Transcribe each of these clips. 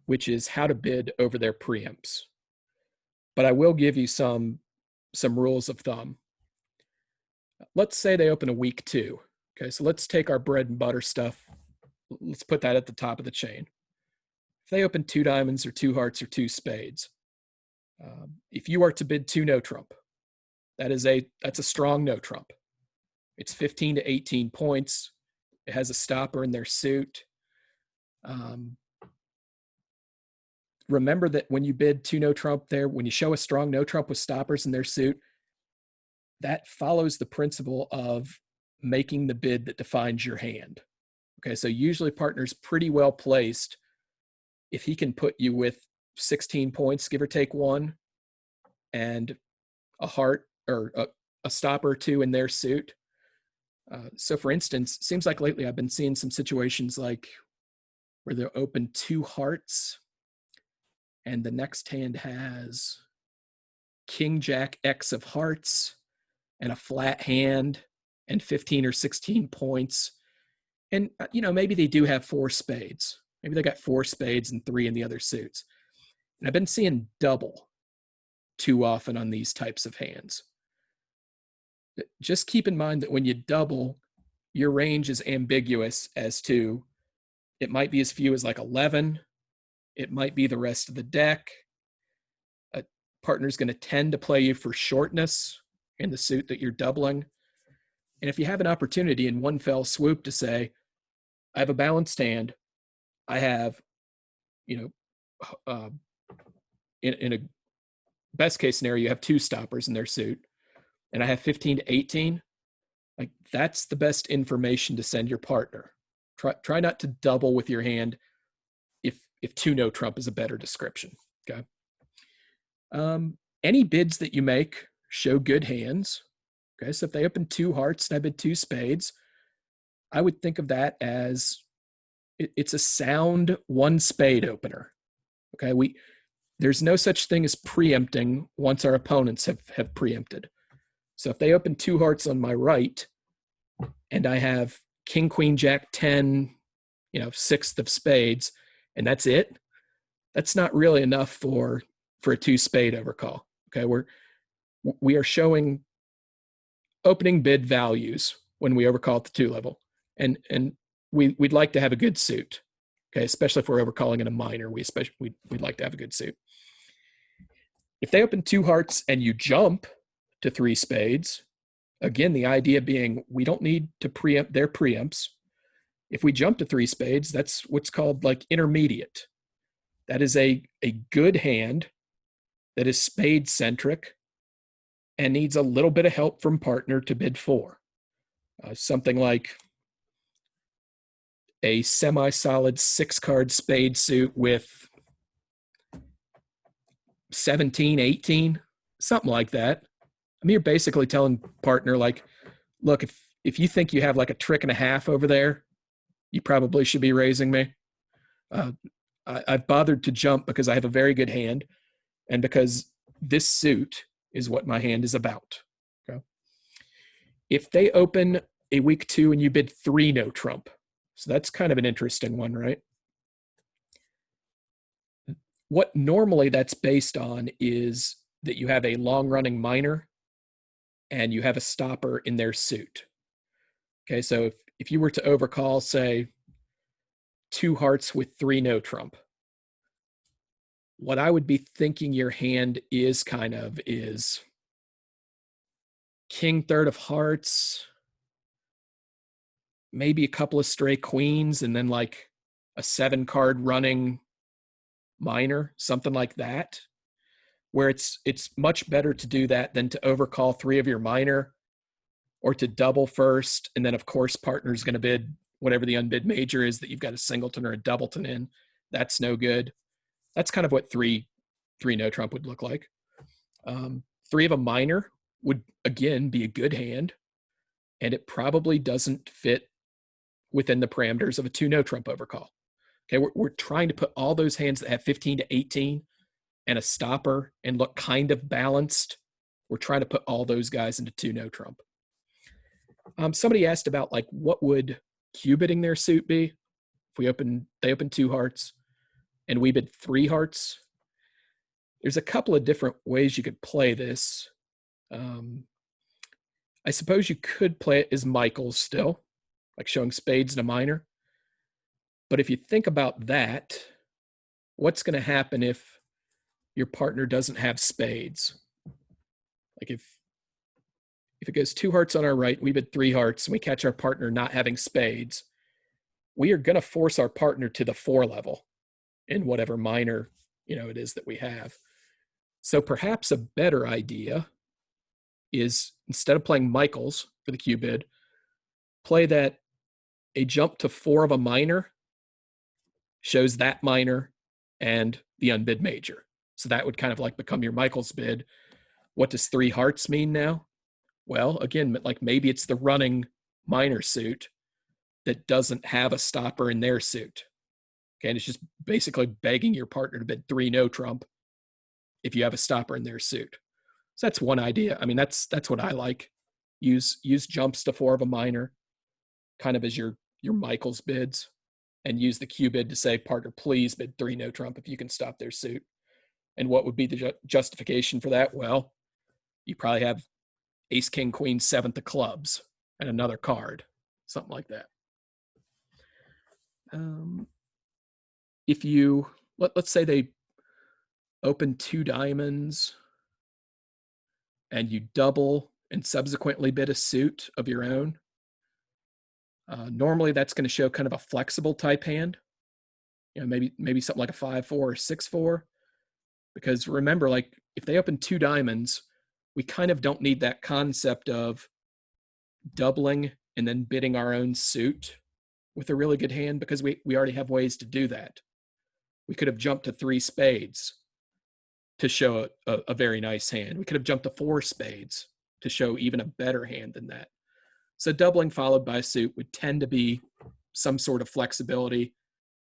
which is how to bid over their preempts. But I will give you some rules of thumb. Let's say they open a week 2. Okay, so let's take our bread and butter stuff. Let's put that at the top of the chain. If they open 2 diamonds or 2 hearts or 2 spades, if you are to bid 2 no trump, that's a strong no trump. It's 15 to 18 points. It has a stopper in their suit. Remember that when you bid 2 no trump there, when you show a strong no trump with stoppers in their suit, that follows the principle of making the bid that defines your hand. Okay, so usually partner's pretty well placed if he can put you with 16 points, give or take 1, and a heart or a stopper or 2 in their suit. So for instance, it seems like lately I've been seeing some situations like where they'll open 2 hearts and the next hand has King Jack X of hearts and a flat hand and 15 or 16 points. And, maybe they do have 4 spades. Maybe they got 4 spades and 3 in the other suits. And I've been seeing double too often on these types of hands. Just keep in mind that when you double, your range is ambiguous as to, it might be as few as like 11. It might be the rest of the deck. A partner's going to tend to play you for shortness in the suit that you're doubling. And if you have an opportunity in one fell swoop to say, I have a balanced hand, I have, in a best case scenario, you have 2 stoppers in their suit, and I have 15 to 18, like that's the best information to send your partner. Try not to double with your hand if 2 no trump is a better description. Okay. Any bids that you make show good hands. Okay, so if they open 2 hearts and I bid 2 spades, I would think of that as it's a sound 1 spade opener. Okay, there's no such thing as preempting once our opponents have preempted. So if they open 2 hearts on my right and I have King, Queen, Jack, 10, 6th of spades, and that's it, that's not really enough for a 2 spade overcall. Okay, we are showing opening bid values when we overcall at the 2 level. And we'd like to have a good suit. Okay, especially if we're overcalling in a minor, we'd like to have a good suit. If they open 2 hearts and you jump to 3 spades, again, the idea being we don't need to preempt their preempts. If we jump to 3 spades, that's what's called like intermediate. That is a good hand that is spade centric and needs a little bit of help from partner to bid for. Something like a semi-solid 6-card spade suit with 17, 18, something like that. I mean, you're basically telling partner, like, look, if you think you have like a trick and a half over there, you probably should be raising me. I've bothered to jump because I have a very good hand and because this suit is what my hand is about. Okay. If they open a week 2 and you bid 3 no trump, so that's kind of an interesting one, right? What normally that's based on is that you have a long-running minor and you have a stopper in their suit. Okay, so if you were to overcall, say, 2 hearts with 3 no trump, what I would be thinking your hand is King, 3rd of hearts, maybe a couple of stray queens, and then like a 7-card running minor, something like that, where it's much better to do that than to overcall 3 of your minor or to double first. And then of course, partner's going to bid whatever the unbid major is that you've got a singleton or a doubleton in. That's no good. That's kind of what 3 no trump would look like. 3 of a minor would again be a good hand, and it probably doesn't fit within the parameters of a 2 no trump overcall. Okay, we're trying to put all those hands that have 15 to 18 and a stopper and look kind of balanced. We're trying to put all those guys into 2 no trump. Somebody asked about like what would cubiting their suit be if they open 2 hearts and we bid 3 hearts, there's a couple of different ways you could play this. I suppose you could play it as Michael's still, like showing spades and a minor. But if you think about that, what's going to happen if your partner doesn't have spades? Like if it goes 2 hearts on our right, we bid 3 hearts, and we catch our partner not having spades, we are going to force our partner to the 4 level in whatever minor, it is that we have. So perhaps a better idea is, instead of playing Michael's for the Q bid, play that a jump to 4 of a minor shows that minor and the unbid major. So that would kind of like become your Michael's bid. What does 3 hearts mean now? Well, again, like maybe it's the running minor suit that doesn't have a stopper in their suit. Okay, and it's just basically begging your partner to bid 3 no trump if you have a stopper in their suit. So that's one idea. I mean, that's what I like. Use jumps to 4 of a minor, kind of as your Michael's bids, and use the Q bid to say, partner, please bid 3 no trump if you can stop their suit. And what would be the justification for that? Well, you probably have ace, king, queen, 7th of clubs, and another card, something like that. If you, let's say they open 2 diamonds and you double and subsequently bid a suit of your own, normally that's going to show kind of a flexible type hand. Maybe something like a 5-4 or 6-4. Because remember, like if they open 2 diamonds, we kind of don't need that concept of doubling and then bidding our own suit with a really good hand, because we already have ways to do that. We could have jumped to 3 spades to show a very nice hand. We could have jumped to 4 spades to show even a better hand than that. So doubling followed by a suit would tend to be some sort of flexibility,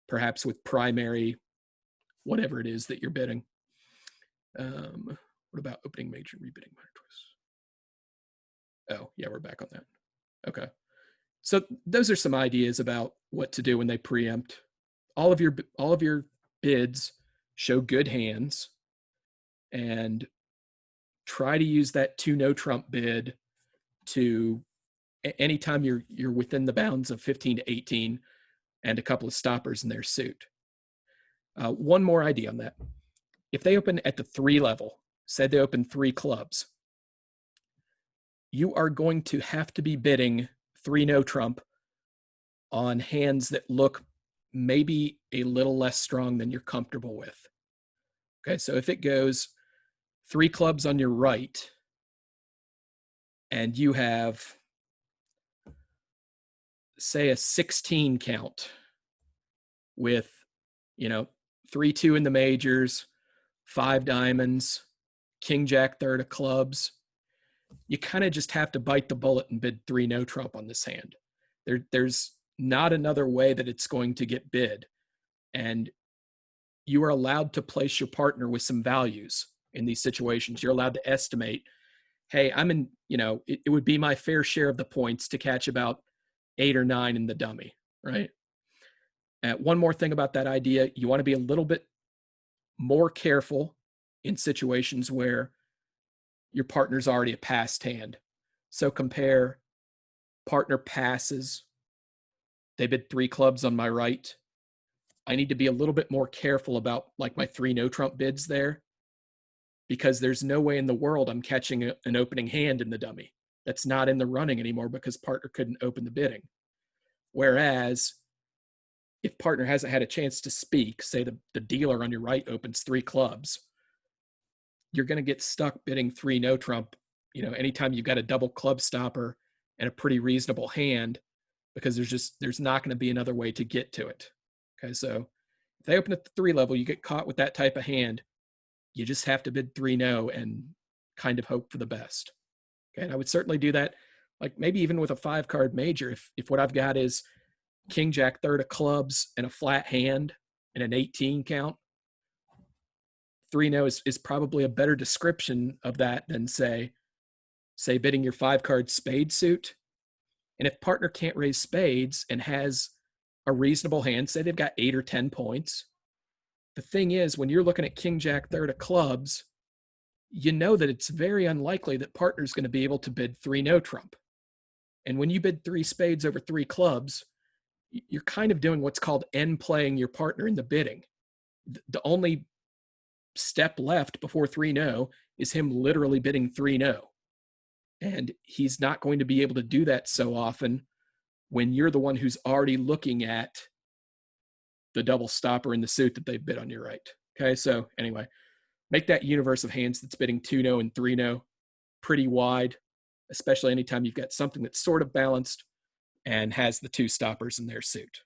perhaps with primary, whatever it is that you're bidding. What about opening major, rebidding minor twist? Oh, yeah, we're back on that. Okay. So those are some ideas about what to do when they preempt. All of your bids show good hands, and try to use that 2 no trump bid to, anytime you're within the bounds of 15 to 18 and a couple of stoppers in their suit. One more idea on that. If they open at the 3 level, say they open 3 clubs, you are going to have to be bidding 3 no trump on hands that look maybe a little less strong than you're comfortable with. Okay, so if it goes 3 clubs on your right and you have, say, a 16 count with 3-2 in the majors, 5 diamonds, king jack third of clubs, you kind of just have to bite the bullet and bid 3 no trump on this hand. There's not another way that it's going to get bid. And you are allowed to place your partner with some values in these situations. You're allowed to estimate, hey, I'm in, it would be my fair share of the points to catch about 8 or 9 in the dummy, right? One more thing about that idea, you want to be a little bit more careful in situations where your partner's already a passed hand. So compare partner passes. They bid 3 clubs on my right. I need to be a little bit more careful about like my 3 no trump bids there, because there's no way in the world I'm catching an opening hand in the dummy. That's not in the running anymore because partner couldn't open the bidding. Whereas if partner hasn't had a chance to speak, say the dealer on your right opens 3 clubs, you're going to get stuck bidding 3 no trump, anytime you've got a double club stopper and a pretty reasonable hand, because there's not going to be another way to get to it. Okay, so if they open at the 3 level, you get caught with that type of hand, you just have to bid 3 no and kind of hope for the best. Okay, and I would certainly do that, like maybe even with a 5 card major, if what I've got is king jack third of clubs and a flat hand and an 18 count, 3 no is probably a better description of that than say bidding your 5 card spade suit. And if partner can't raise spades and has a reasonable hand, say they've got 8 or 10 points, The thing is, when you're looking at king jack third of clubs, you know that it's very unlikely that partner's going to be able to bid three no trump. And when you bid three spades over three clubs, you're kind of doing what's called end playing your partner in the bidding. The only step left before three no is him literally bidding three no. And he's not going to be able to do that so often when you're the one who's already looking at the double stopper in the suit that they've bid on your right. Okay, so anyway, make that universe of hands that's bidding 2-0 and 3-0 pretty wide, especially anytime you've got something that's sort of balanced and has the two stoppers in their suit.